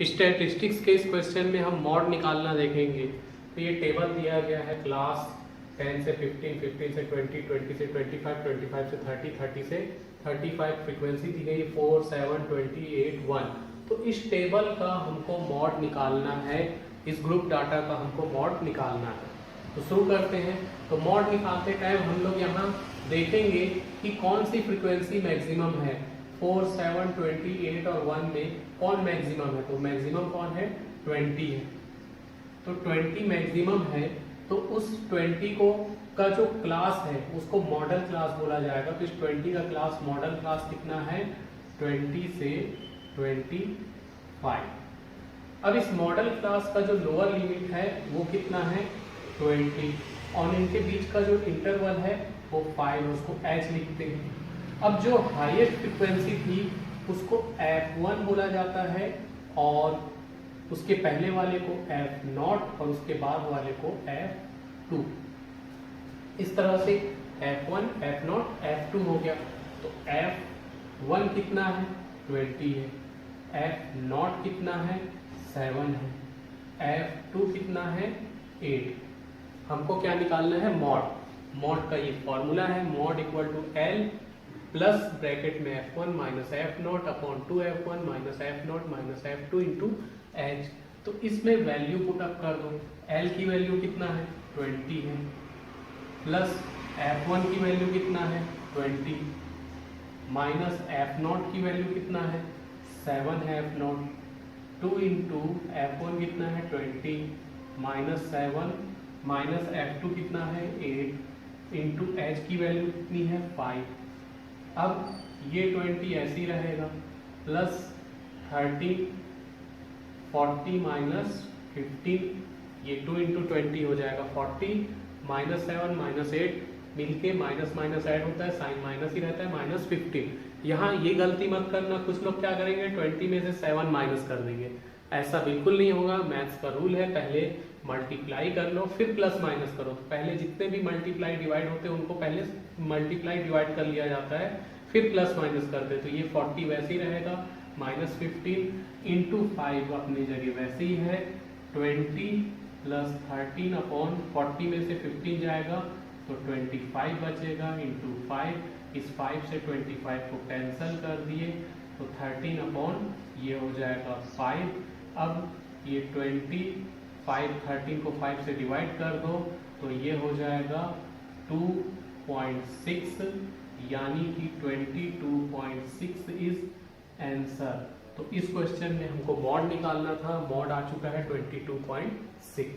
Statistics के इस question में हम मॉड निकालना देखेंगे। तो ये टेबल दिया गया है क्लास 10 से 15, 15 से 20, 20 से 25, 25 से 30, 30 से 35 फ्रीक्वेंसी दी गई 4, 7, 28, 1। तो इस टेबल का हमको मॉड निकालना है, इस ग्रुप डाटा का हमको मॉड निकालना है। तो शुरू करते हैं। तो मॉड निकालते टाइम हम लोग यहाँ देखेंगे कि कौन सी फ्रीक्वेंसी मैक्सिमम है। 4, 7, 28 और 1 में कौन मैक्सिमम है? तो मैक्सिमम कौन है? 20 है। तो 20 मैक्सिमम है, तो उस 20 को का जो क्लास है उसको मॉडल क्लास बोला जाएगा। तो इस 20 का क्लास मॉडल क्लास कितना है? 20 से 25। अब इस मॉडल क्लास का जो लोअर लिमिट है वो कितना है? 20, और इनके बीच का जो इंटरवल है वो 5, उसको h लिखते हैं। अब जो हाईएस्ट फ्रीक्वेंसी थी उसको f1 बोला जाता है, और उसके पहले वाले को f0 और उसके बाद वाले को f2। इस तरह से f1, f0, f2 हो गया। तो f1 कितना है? 20 है। f0 कितना है? 7 है। f2 कितना है? 8। हमको क्या निकालना है? मॉड। मॉड का ये फॉर्मूला है, mod equal to L plus bracket में f1 minus f0 upon 2f1 minus f0 minus f2 into h। तो इसमें वैल्यू पुट अप कर दो। L की वैल्यू कितना है? 20 है, प्लस f1 की वैल्यू कितना है? 20, माइनस f0 की वैल्यू कितना है? 7 है f0, 2 इंटू f1 कितना है? 20, माइनस 7, माइनस f2 कितना है? 8, इंटू h की वैल्यू कितनी है? 5। अब ये 20 ऐसे ही रहेगा, प्लस 30, 40 माइनस 15, ये 2 इंटू 20 हो जाएगा 40, माइनस 7 माइनस 8 मिलके माइनस माइनस ऐड होता है, साइन माइनस ही रहता है, माइनस 15। यहाँ ये गलती मत करना, कुछ लोग क्या करेंगे 20 में से 7 माइनस कर देंगे। ऐसा बिल्कुल नहीं होगा। मैथ्स का रूल है, पहले मल्टीप्लाई कर लो फिर प्लस माइनस करो। तो पहले जितने भी मल्टीप्लाई डिवाइड होते हैं उनको पहले मल्टीप्लाई डिवाइड कर लिया जाता है, फिर प्लस माइनस करते। तो ये 40 वैसे ही रहेगा, माइनस 15 इंटू 5 अपनी जगह वैसे ही है, 20 प्लस 13 अपॉन 40 में से 15 जाएगा तो 25 बचेगा, इंटू 5। इस 5 से 25 को कैंसिल कर दिए तो 13 अपॉन ये हो जाएगा 5। अब ये 25, 13 को 5 से डिवाइड कर दो तो ये हो जाएगा 2.6, यानी कि 22.6 इज आंसर। तो इस क्वेश्चन में हमको मॉड निकालना था, मॉड आ चुका है 22.6।